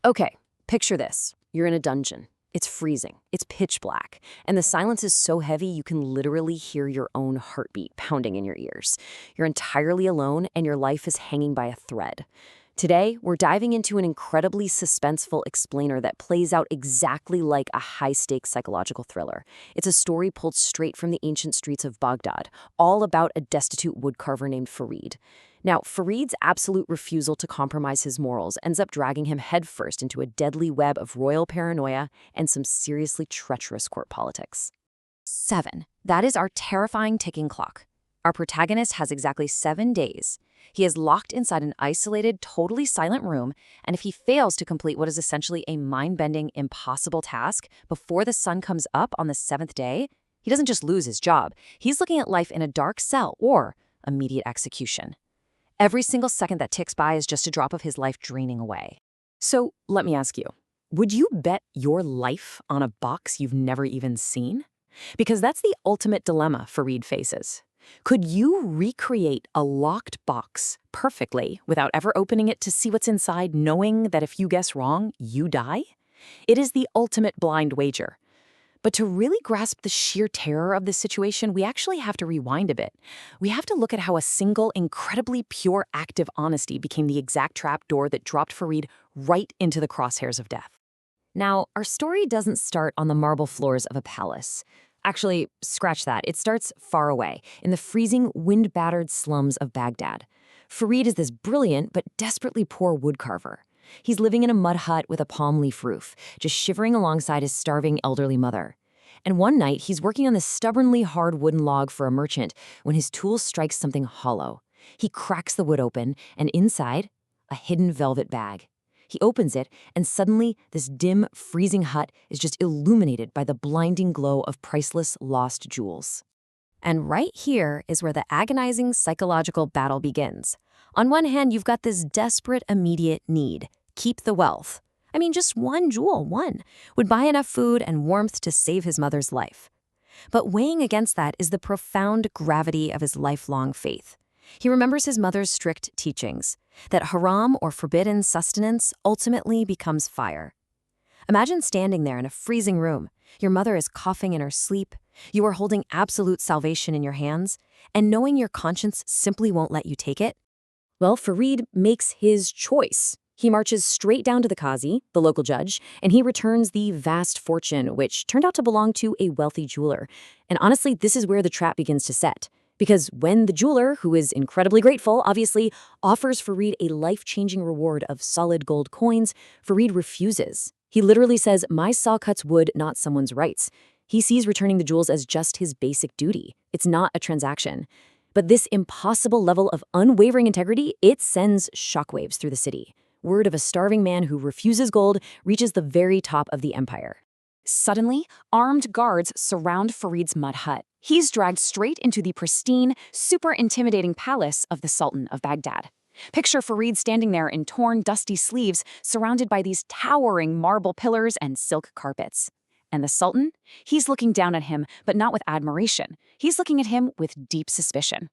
Okay, picture this. You're in a dungeon. It's freezing. It's pitch black. And the silence is so heavy you can literally hear your own heartbeat pounding in your ears. You're entirely alone and your life is hanging by a thread. Today, we're diving into an incredibly suspenseful explainer that plays out exactly like a high-stakes psychological thriller. It's a story pulled straight from the ancient streets of Baghdad, all about a destitute woodcarver named Farid. Now, Farid's absolute refusal to compromise his morals ends up dragging him headfirst into a deadly web of royal paranoia and some seriously treacherous court politics. 7. That is our terrifying ticking clock. Our protagonist has exactly 7 days. He is locked inside an isolated, totally silent room, and if he fails to complete what is essentially a mind-bending, impossible task before the sun comes up on the 7th day, he doesn't just lose his job. He's looking at life in a dark cell or immediate execution. Every single second that ticks by is just a drop of his life draining away. So let me ask you, would you bet your life on a box you've never even seen? Because that's the ultimate dilemma Farid faces. Could you recreate a locked box perfectly without ever opening it to see what's inside, knowing that if you guess wrong, you die? It is the ultimate blind wager. But to really grasp the sheer terror of this situation, we actually have to rewind a bit. We have to look at how a single, incredibly pure act of honesty became the exact trapdoor that dropped Farid right into the crosshairs of death. Now, our story doesn't start on the marble floors of a palace. Actually, scratch that. It starts far away, in the freezing, wind-battered slums of Baghdad. Farid is this brilliant but desperately poor woodcarver. He's living in a mud hut with a palm leaf roof, just shivering alongside his starving elderly mother. And one night, he's working on this stubbornly hard wooden log for a merchant when his tool strikes something hollow. He cracks the wood open, and inside, a hidden velvet bag. He opens it, and suddenly, this dim, freezing hut is just illuminated by the blinding glow of priceless lost jewels. And right here is where the agonizing psychological battle begins. On one hand, you've got this desperate, immediate need. Keep the wealth. I mean, just one jewel, one, would buy enough food and warmth to save his mother's life. But weighing against that is the profound gravity of his lifelong faith. He remembers his mother's strict teachings, that haram or forbidden sustenance ultimately becomes fire. Imagine standing there in a freezing room. Your mother is coughing in her sleep. You are holding absolute salvation in your hands, and knowing your conscience simply won't let you take it. Well, Farid makes his choice. He marches straight down to the Qazi, the local judge, and he returns the vast fortune, which turned out to belong to a wealthy jeweler. And honestly, this is where the trap begins to set. Because when the jeweler, who is incredibly grateful, obviously, offers Farid a life-changing reward of solid gold coins, Farid refuses. He literally says, "My saw cuts wood, not someone's rights." He sees returning the jewels as just his basic duty. It's not a transaction. But this impossible level of unwavering integrity, it sends shockwaves through the city. Word of a starving man who refuses gold reaches the very top of the empire. Suddenly, armed guards surround Farid's mud hut. He's dragged straight into the pristine, super intimidating palace of the Sultan of Baghdad. Picture Farid standing there in torn, dusty sleeves, surrounded by these towering marble pillars and silk carpets. And the Sultan? He's looking down at him, but not with admiration. He's looking at him with deep suspicion.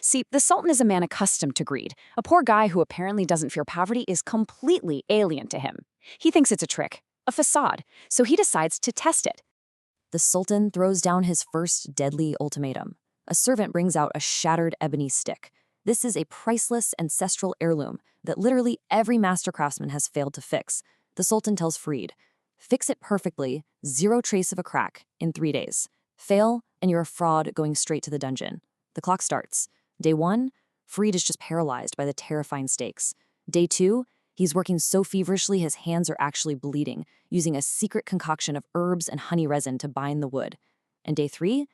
See, the Sultan is a man accustomed to greed. A poor guy who apparently doesn't fear poverty is completely alien to him. He thinks it's a trick, a facade, so he decides to test it. The Sultan throws down his first deadly ultimatum. A servant brings out a shattered ebony stick. This is a priceless ancestral heirloom that literally every master craftsman has failed to fix. The Sultan tells Farid, "Fix it perfectly, 0 trace of a crack, in 3 days. Fail, and you're a fraud going straight to the dungeon." The clock starts. Day 1, Farid is just paralyzed by the terrifying stakes. Day 2, he's working so feverishly his hands are actually bleeding, using a secret concoction of herbs and honey resin to bind the wood. And Day 3,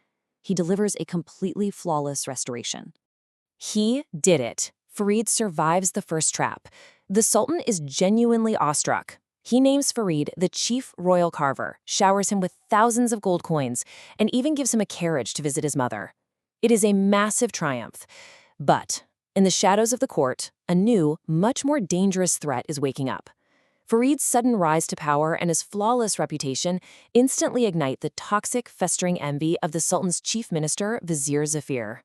he delivers a completely flawless restoration. He did it. Farid survives the first trap. The Sultan is genuinely awestruck. He names Farid the chief royal carver, showers him with thousands of gold coins, and even gives him a carriage to visit his mother. It is a massive triumph. But in the shadows of the court, a new, much more dangerous threat is waking up. Farid's sudden rise to power and his flawless reputation instantly ignite the toxic, festering envy of the Sultan's chief minister, Vizier Zafir.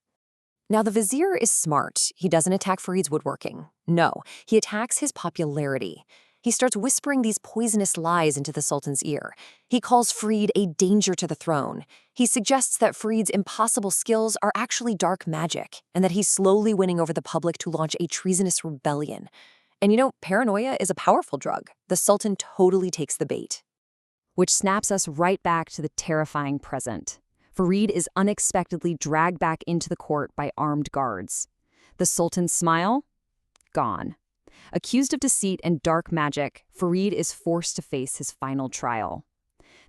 Now, the Vizier is smart. He doesn't attack Farid's woodworking. No, he attacks his popularity. He starts whispering these poisonous lies into the Sultan's ear. He calls Farid a danger to the throne. He suggests that Farid's impossible skills are actually dark magic, and that he's slowly winning over the public to launch a treasonous rebellion. And paranoia is a powerful drug. The Sultan totally takes the bait. Which snaps us right back to the terrifying present. Farid is unexpectedly dragged back into the court by armed guards. The Sultan's smile? Gone. Accused of deceit and dark magic, Farid is forced to face his final trial.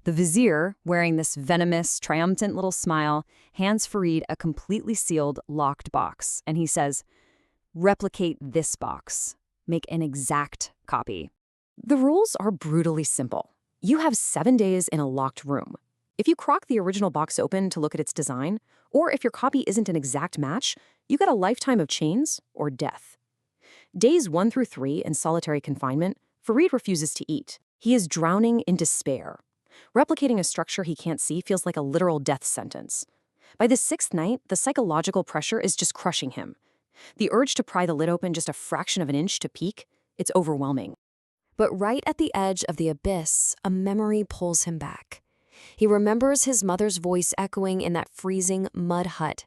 The Vizier, wearing this venomous, triumphant little smile, hands Farid a completely sealed, locked box, and he says, "Replicate this box. Make an exact copy." The rules are brutally simple. You have 7 days in a locked room. If you crack the original box open to look at its design, or if your copy isn't an exact match, you get a lifetime of chains or death. Days 1 through 3 in solitary confinement, Farid refuses to eat. He is drowning in despair. Replicating a structure he can't see feels like a literal death sentence. By the 6th night, the psychological pressure is just crushing him. The urge to pry the lid open just a fraction of an inch to peek, it's overwhelming. But right at the edge of the abyss, a memory pulls him back. He remembers his mother's voice echoing in that freezing mud hut.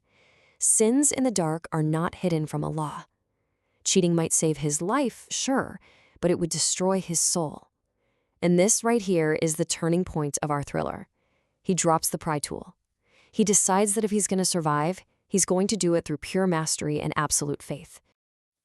Sins in the dark are not hidden from Allah. Cheating might save his life, sure, but it would destroy his soul. And this right here is the turning point of our thriller. He drops the pry tool. He decides that if he's going to survive, he's going to do it through pure mastery and absolute faith.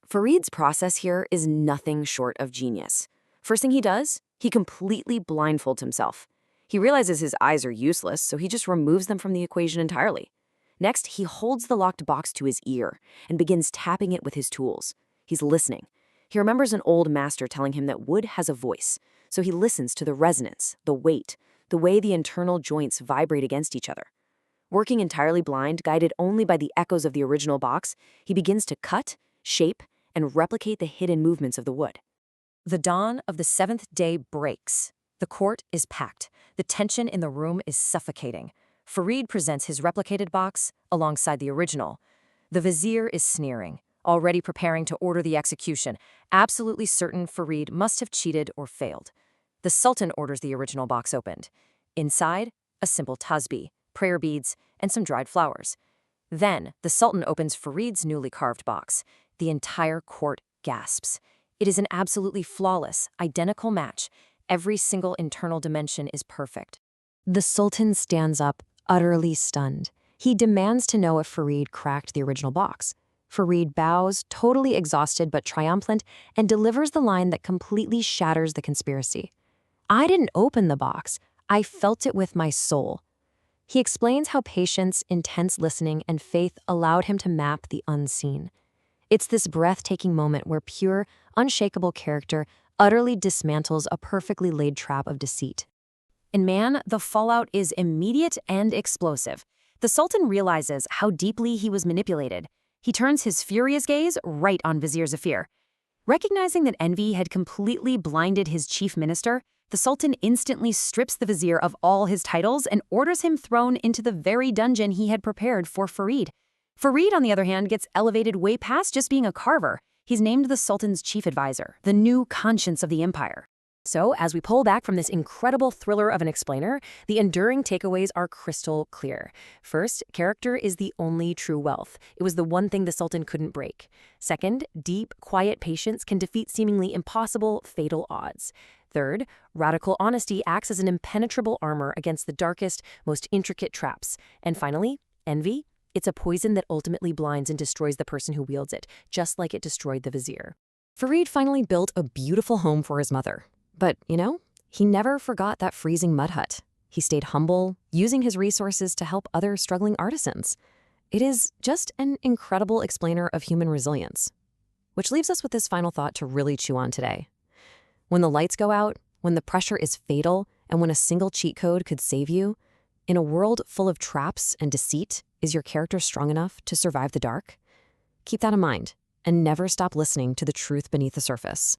Farid's process here is nothing short of genius. First thing he does, he completely blindfolds himself. He realizes his eyes are useless, so he just removes them from the equation entirely. Next, he holds the locked box to his ear and begins tapping it with his tools. He's listening. He remembers an old master telling him that wood has a voice, so he listens to the resonance, the weight, the way the internal joints vibrate against each other. Working entirely blind, guided only by the echoes of the original box, he begins to cut, shape, and replicate the hidden movements of the wood. The dawn of the 7th day breaks. The court is packed. The tension in the room is suffocating. Farid presents his replicated box alongside the original. The Vizier is sneering, already preparing to order the execution, absolutely certain Farid must have cheated or failed. The Sultan orders the original box opened. Inside, a simple tasbih, prayer beads, and some dried flowers. Then, the Sultan opens Farid's newly carved box. The entire court gasps. It is an absolutely flawless, identical match. Every single internal dimension is perfect. The Sultan stands up, utterly stunned. He demands to know if Farid cracked the original box. Farid bows, totally exhausted but triumphant, and delivers the line that completely shatters the conspiracy. "I didn't open the box. I felt it with my soul." He explains how patience, intense listening, and faith allowed him to map the unseen. It's this breathtaking moment where pure, unshakable character utterly dismantles a perfectly laid trap of deceit. In Man, the fallout is immediate and explosive. The Sultan realizes how deeply he was manipulated. He turns his furious gaze right on Vizier Zafir. Recognizing that envy had completely blinded his chief minister, the Sultan instantly strips the Vizier of all his titles and orders him thrown into the very dungeon he had prepared for Farid. Farid, on the other hand, gets elevated way past just being a carver. He's named the Sultan's chief advisor, the new conscience of the empire. So, as we pull back from this incredible thriller of an explainer, the enduring takeaways are crystal clear. First, character is the only true wealth. It was the one thing the Sultan couldn't break. Second, deep, quiet patience can defeat seemingly impossible, fatal odds. Third, radical honesty acts as an impenetrable armor against the darkest, most intricate traps. And finally, envy. It's a poison that ultimately blinds and destroys the person who wields it, just like it destroyed the Vizier. Farid finally built a beautiful home for his mother. But, he never forgot that freezing mud hut. He stayed humble, using his resources to help other struggling artisans. It is just an incredible explainer of human resilience. Which leaves us with this final thought to really chew on today. When the lights go out, when the pressure is fatal, and when a single cheat code could save you, in a world full of traps and deceit, is your character strong enough to survive the dark? Keep that in mind, and never stop listening to the truth beneath the surface.